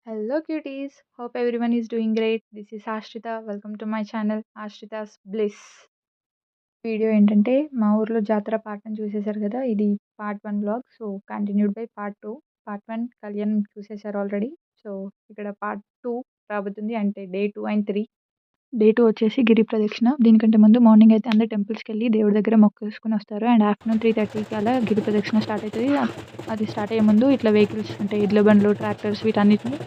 Hello cuties. Hope everyone is doing great. This is Ashrita. Welcome to my channel Ashrita's Bliss. Video ఏంటంటే మా ఊర్లో జాతర part 1 చూసేసారు కదా! ఇది part 1 vlog. So, continued by part 2. Part 1 కళ్యాణం చూసేసారు already. So, ఇక్కడ part 2 రాబోతుంది. అంటే డే 2 అండ్ 3. డే 2 వచ్చేసి గిరి ప్రదక్షిణ. దీనికంటే ముందు మార్నింగ్ అయితే అందరూ టెంపుల్స్‌కెళ్ళి దేవుడి దగ్గర మొక్కేసుకొని వస్తారు. అండ్ ఆఫ్టర్‌నూన్ 3:30కి అలా గిరి ప్రదక్షిణ స్టార్ట్ అయితది. అది స్టార్ట్ అయ్యే ముందు ఇట్లా వెహికల్స్ అంటే ఎడ్ల బండ్లు, ట్రాక్టర్స్ వీటన్నిటిని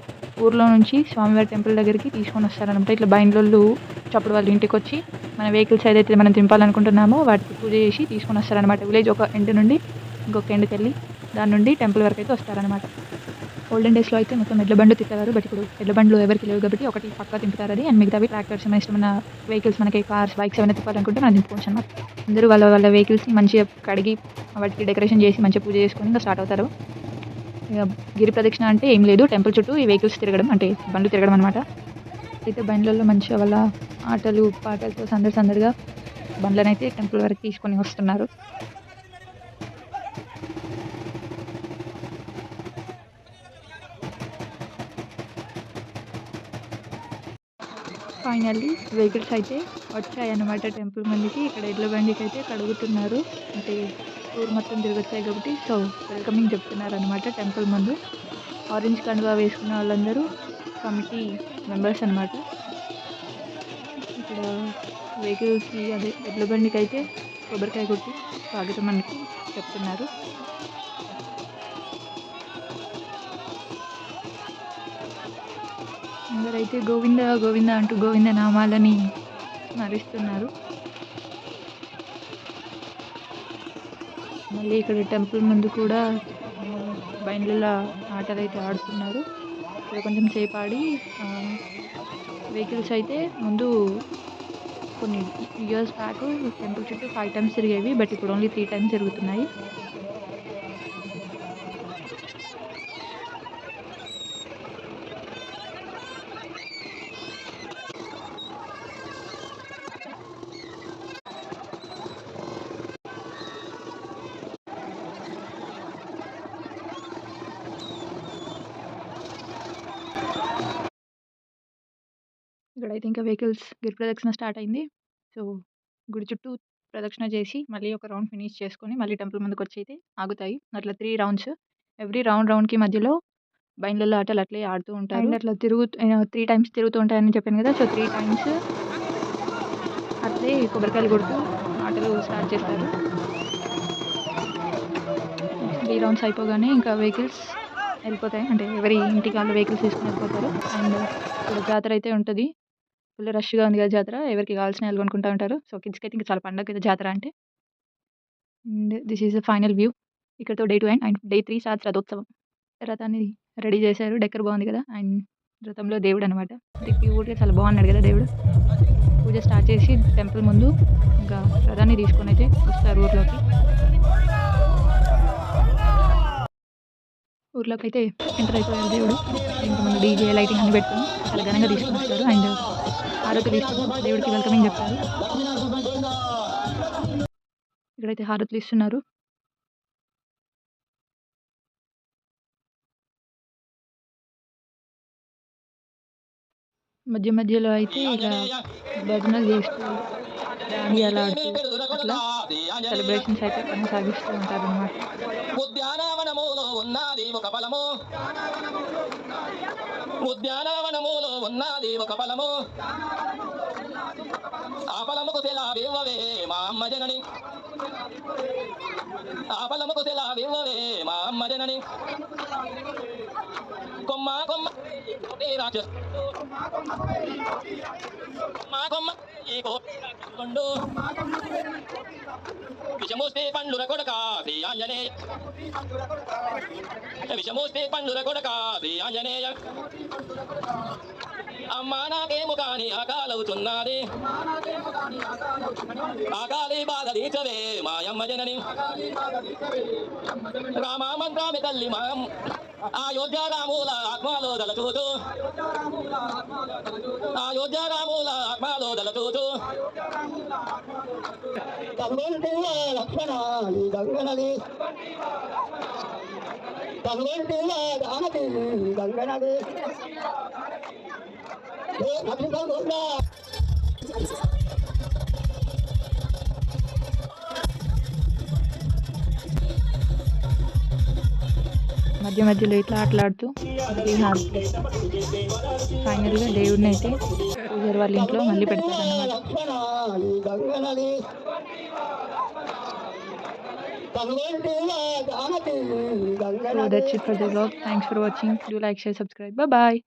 ఊర్లో నుంచి స్వామివారి టెంపుల్ దగ్గరికి తీసుకొని వస్తారనమాట. ఇట్లా బైండ్లోళ్ళు చప్పుడు వాళ్ళ ఇంటికొచ్చి మన వెహికల్స్ ఏదైతే మనం దింపాలనుకుంటున్నామో వాటికి పూజ చేసి తీసుకొని వస్తారనమాట. విలేజ్ ఒక ఎండ్ నుండి ఇంకొక ఎండ్‌కెళ్ళి దాని నుండి టెంపుల్ వరకైతే వస్తారనమాట. ఓల్డెన్ డేస్‌లో అయితే మొత్తం ఎడ్ల బండ్లు తిప్పేవారు. బట్ ఇప్పుడు ఎడ్ల బండ్లు ఎవరికీ లేవు కాబట్టి ఒకటి పక్కా తిప్పుతారది. అండ్ మిగతావి ట్రాక్టర్స్ మన ఇష్టమైన వెహికల్స్ మనకి కార్స్, బైక్స్ ఏమైనా తిప్పాలనుకుంటే మనం తిప్పుకోవచ్చనమాట. అందరూ వాళ్ళ వాళ్ళ వెహికల్స్‌ని మంచిగా కడిగి వాటికి డెకరేషన్ చేసి మంచిగా పూజ చేసుకొని ఇంకా స్టార్ట్ అవుతారు. ఇక గిరి ప్రదక్షిణ అంటే ఏం లేదు, టెంపుల్ చుట్టూ ఈ వెహికల్స్ తిరగడం అంటే బండ్లు తిరగడం అనమాట. అయితే బండ్లలో మంచిగా వాళ్ళ ఆటలు, పాటలతో సందడిగా బండ్లనైతే టెంపుల్ వరకు తీసుకొని వస్తున్నారు. ఫైనల్లీ వెహికల్స్ అయితే వచ్చాయన్నమాట టెంపుల్ ముందుకి. ఇక్కడ ఎడ్ల బండికైతే కడుగుతున్నారు. అంటే ఊరు మొత్తం తిరిగొచ్చాయి కాబట్టి సో, వెల్కమింగ్ చెప్తున్నారనమాట టెంపుల్ ముందు. ఆరెంజ్ కండువా వేసుకున్న వాళ్ళందరూ కమిటీ మెంబర్స్ అనమాట. ఇక్కడ వెహికల్స్‌కి అదే ఎడ్ల బండికైతే కొబ్బరికాయ కొట్టి స్వాగతం మనకి చెప్తున్నారు. అందరైతే గోవింద గోవింద అంటూ గోవింద నామాలని స్మరిస్తున్నారు. మళ్ళీ ఇక్కడ టెంపుల్ ముందు కూడా బైండ్లలో ఆటలైతే ఆడుతున్నారు. ఇక్కడ కొంచెం సేపు ఆడి వెహికల్స్ అయితే ముందు కొన్ని ఇయర్స్ బ్యాక్ టెంపుల్ చుట్టూ 5 టైమ్స్ తిరిగేవి. బట్ ఇప్పుడు ఓన్లీ 3 టైమ్స్ తిరుగుతున్నాయి. ఇక్కడైతే ఇంకా వెహికల్స్ గిరి ప్రదక్షిణ స్టార్ట్ అయింది. సో, గుడి చుట్టూ ప్రదక్షిణ చేసి మళ్ళీ ఒక రౌండ్ ఫినిష్ చేసుకొని మళ్ళీ టెంపుల్ ముందుకొచ్చి అయితే ఆగుతాయి. అట్లా 3 రౌండ్స్. ఎవ్రీ రౌండ్‌కి మధ్యలో బైండ్లలో ఆటలు అట్లే ఆడుతూ ఉంటారు. అండ్ అట్లా 3 టైమ్స్ తిరుగుతూ ఉంటాయని చెప్పాను కదా! సో, 3 టైమ్స్ అట్లే కొబ్బరికాయలు కొడుతూ ఆటలు స్టార్ట్ చేస్తారు. 3 రౌండ్స్ అయిపోగానే ఇంకా వెహికల్స్ వెళ్ళిపోతాయి. అంటే ఎవరి ఇంటికి వాళ్ళు వెహికల్స్ తీసుకొని వెళ్ళిపోతారు. అండ్ ఇక్కడ జాతర అయితే ఉంటది. ఫుల్ రష్‌గా ఉంది కదా జాతర. ఎవరికి కావాల్సినవి ఆళ్ళు కొనుక్కుంటా ఉంటారు. సో, కిడ్స్‌కైతే ఇంకా చాలా పండగ కదా జాతర అంటే. And this is the final view. ఇక్కడితో day 2 end. And day 3 starts రథోత్సవం. రథాన్ని రెడీ చేశారు. డెకర్ బాగుంది కదా! అండ్ రథంలో దేవుడనమాట. అంటే క్యూట్‌గా చాలా బాగున్నాడు కదా దేవుడు. పూజ స్టార్ట్ చేసి టెంపుల్ ముందు ఇంకా రథాన్ని తీసుకొనైతే వస్తారు ఊర్లోకి. ఊర్లోకైతే ఎంటర్ అయిపోయారు దేవుడు. ఇంక ముందు డీజే, లైటింగ్ అన్నీ పెట్టుకొని చాలా ఘనంగా తీసుకొనొస్తారు. అండ్ హారతులు ఇస్తూ దేవుడికి వెల్కమింగ్ చెప్తారు. ఇక్కడైతే హారతులు ఇస్తున్నారు. మధ్యలో అయితే ఇలా భజనలు చేస్తూ, దాండియాలాడుతూ అట్లా సెలబ్రేషన్స్ అయితే కొనసాగిస్తూ ఉంటారనమాట. ఉద్యానవనములో ఉన్నది ఒక ఫలము ఉద్యానవనములో ఉన్నది ఒక ఫలము ఆ ఫలముకు సెలవివ్వవే మా అమ్మ జనని ఆ ఫలముకు సెలవివ్వవే మా అమ్మ జనని కొమ్మ కొమ్మ కొమ్మ కొమ్మ ఈ కోడు విషమూస్తే పండ్లుర కొడక శ్రీ ఆంజనేయ విషమూస్తే పండ్లుర కొడక శ్రీ ఆంజనేయ అమ్మా నాకేమో కాని ఆకాలవుతున్నది ఆకాలి బాధ తీర్చవే మాయమ్మ జనని రామ మంత్రామి తల్లి మా అయోధ్య రాముల ఆత్మలో దళచూతూ అయోధ్య రాముల ఆత్మలో దళచూతూ లక్ష్మణ గంగనది తనువంటి దానది గంగనది అభిగంగా మధ్య మధ్యలో ఇట్లా ఆటలాడుతూ ఫైనల్గా దేవుడిని అయితే పూజారి వాళ్ళ ఇంట్లో మళ్ళీ పెడతారన్నమాట. So that's it for the vlog. Thanks for watching. Do like, share, subscribe. Bye bye.